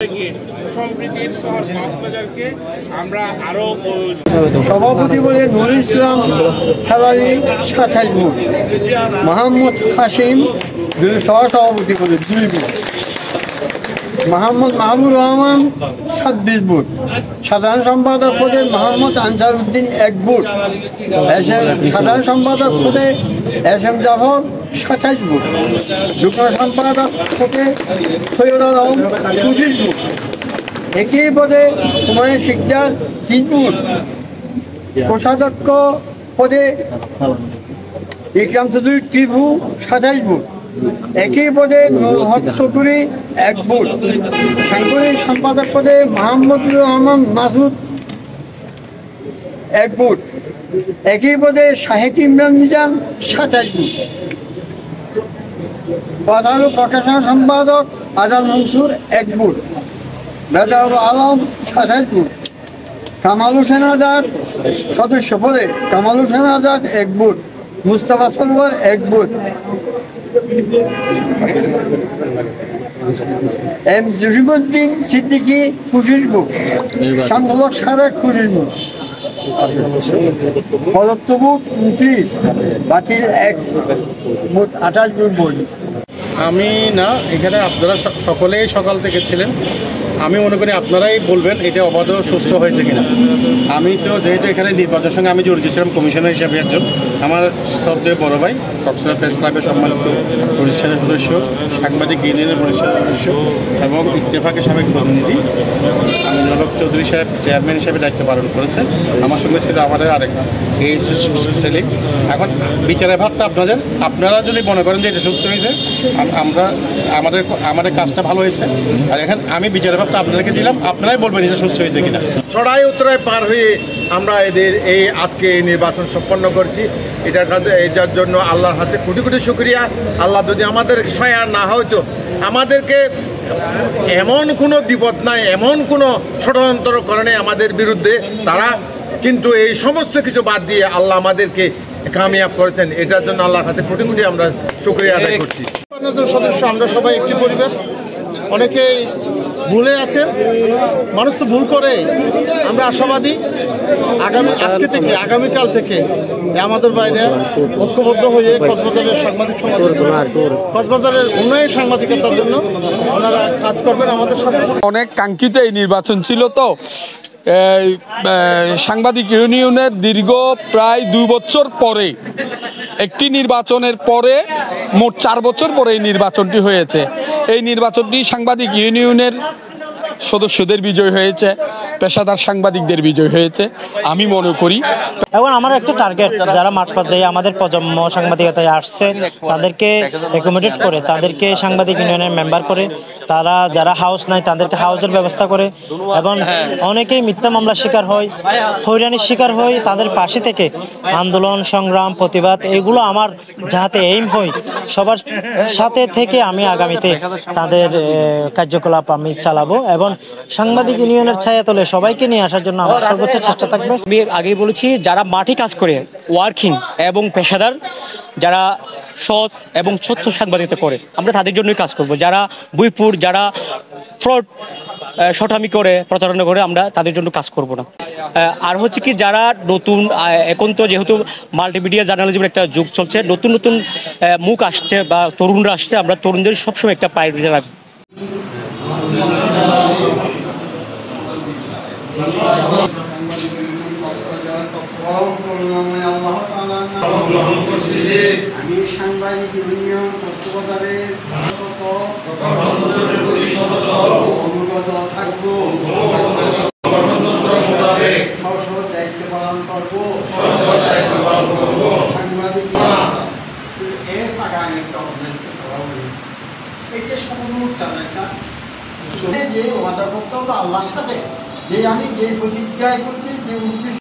সম্প্রীতির শহর কক্সবাজারকে আমরা আরো সভাপতি বলে নুর ইসলাম হেলালি ২৭ ভোট, মোহাম্মদ হাসিম সহসভাপতি বলে ২ ভোট, মোহাম্মদ মাহবুর রহমান ২৬ ভোট, সাধারণ সম্পাদক পদে মোহাম্মদ আনসার উদ্দিন ১ ভোট, সাধারণ সম্পাদক পদে SM জাফর ২৭ ভোট, যুগ্ম সম্পাদক পদে সৈয়দ আলম ২৫ ভোট, একই পদে হুমায়ুন শিকদার ৩ ভোট, কোষাধ্যক্ষ পদে ইকরাম চৌধুরী টিভু ২৭ ভোট, একই পদে নূর হক চৌধুরী ১ ভোট, সাংগঠনিক সম্পাদক পদে মাহমুদুর রহমান মাসুদ ১ ভোট, একই পদে শাহেদ ইমরান মিজান ২৭ ভোট, প্রচার ও প্রকাশনা সম্পাদক আজাদ মনসুর ১ ভোট, বেদাউল আলম ২৭ ভোট, কামাল হোসেন আজাদ সদস্য পদে কামাল হোসেন আজাদ ১ ভোট, মুস্তাফা সরোয়ার ১ ভোট, এম জসিমউদ্দিন সিদ্দিকী ২৫ ভোট, শামসুল সারেক ২৫ ভোট, প্রদত্ত ভোট ২৯, বাতিল ১ মোট ২৮ ভোট। আমি না, এখানে আপনারা সকলেই সকাল থেকে ছিলেন। আমি মনে করি আপনারাই বলবেন এটা অবাধ সুস্থ হয়েছে কিনা। আমি তো যেহেতু এখানে নির্বাচনের সঙ্গে আমি জড়িত ছিলাম কমিশনার হিসাবে একজন, আমার সবচেয়ে বড় ভাই কক্সবাজার প্রেস ক্লাবের সম্মানিত প্রতিষ্ঠানের সদস্য, সাংবাদিক ইউনিয়নের প্রতিষ্ঠানের সদস্য এবং ইত্তেফাকের সাবেক প্রতিনিধি আমি নলক চৌধুরী সাহেব চেয়ারম্যান হিসেবে দায়িত্ব পালন করেছেন। আমার সঙ্গে ছিল আমাদের আরেক সেলিম। এখন বিচারের ভাবটা আপনারা যদি মনে করেন যে এটা সুস্থ হয়েছে, আমরা আমাদের কাজটা ভালো হয়েছে, আর এখন আমি বিচারের ভাবটা আপনাদেরকে দিলাম, আপনারাই বলবেন এটা সুস্থ হয়েছে কিনা। চড়াই উত্তরায় পার হয়ে আমরা এই আজকে এই নির্বাচন সম্পন্ন করছি। এটার জন্য আল্লাহর কাছে কোটি কোটি শুকরিয়া। আল্লাহ যদি আমাদের সহায় না হয়তো, আমাদেরকে এমন কোনো বিপদ নাই, এমন কোনো ষড়যন্ত্র করে আমাদের বিরুদ্ধে তারা, কিন্তু এই সমস্ত কিছু বাদ দিয়ে আল্লাহ আমাদেরকে কামিয়াব করেছেন। এটার জন্য আল্লাহর কাছে কোটি কোটি আমরা শুকরিয়া আদায় করছি। সদস্য আমরা সবাই একটি পরিবার, অনেকেই ভুলে আছেন, মানুষ তো ভুল করে। আমরা আশাবাদী আগামীকাল থেকে আমাদের বাইরে ঐক্যবদ্ধ হয়ে কক্সবাজারের কক্সবাজারের উন্নয়ন সাংবাদিকতার জন্য ওনারা কাজ করবেন আমাদের সাথে। অনেক কাঙ্ক্ষিত এই নির্বাচন ছিল, তো সাংবাদিক ইউনিয়নের দীর্ঘ প্রায় ২ বছর পরে একটি নির্বাচনের পরে মোট ৪ বছর পরে এই নির্বাচনটি হয়েছে। এই নির্বাচনটি সাংবাদিক ইউনিয়নের সদস্যদের বিজয় হয়েছে, পেশাদার সাংবাদিকদের বিজয় হয়েছে আমি মনে করি। এখন আমার একটা টার্গেট, যারা মাঠ পর্যায়ে আমাদের প্রজন্ম সাংবাদিকতায় আসছে তাদেরকে অ্যাকোমোডেট করে, তাদেরকে সাংবাদিক ইউনিয়নের মেম্বার করে, তারা যারা হাউস নাই তাদেরকে হাউসের ব্যবস্থা করে, এবং অনেকেই মিথ্যা মামলার শিকার হয়, হয়রানির শিকার হয়, তাদের পাশে থেকে আন্দোলন সংগ্রাম প্রতিবাদ এগুলো আমার যাতে এইম হয়, সবার সাথে থেকে আমি আগামীতে তাদের কার্যকলাপ আমি চালাবো এবং সাংবাদিক ইউনিয়নের ছায়াতলে সবাইকে নিয়ে আসার জন্য আমার সর্বোচ্চ চেষ্টা থাকবে। আমি আগেই বলেছি, যারা মাঠে কাজ করে ওয়ার্কিং এবং পেশাদার, যারা সৎ এবং স্বচ্ছ সাংবাদিকতা করে, আমরা তাদের জন্যই কাজ করব। যারা বইপুর, যারা ফ্রড শটামি করে, প্রতারণা করে, আমরা তাদের জন্য কাজ করব না। আর হচ্ছে কি, যারা নতুন, এখন তো যেহেতু মাল্টিমিডিয়া জার্নালিজমের একটা যুগ চলছে, নতুন নতুন মুখ আসছে বা তরুণরা আসছে, আমরা তরুণদের সবসময় একটা প্রায়োরিটি রাখবো। আমি সাংবাদিক ইউনিয়ন কক্সবাজারের অনুগত থাকবো, দায়িত্ব পালন করবো, সাংবাদিক এর আগামী এই যে অনুষ্ঠান একটা যে ওয়াদা করতে হবে আল্লাহর সাথে, যে আমি যে প্রতিজ্ঞায় করছি, যে উদ্দেশ্য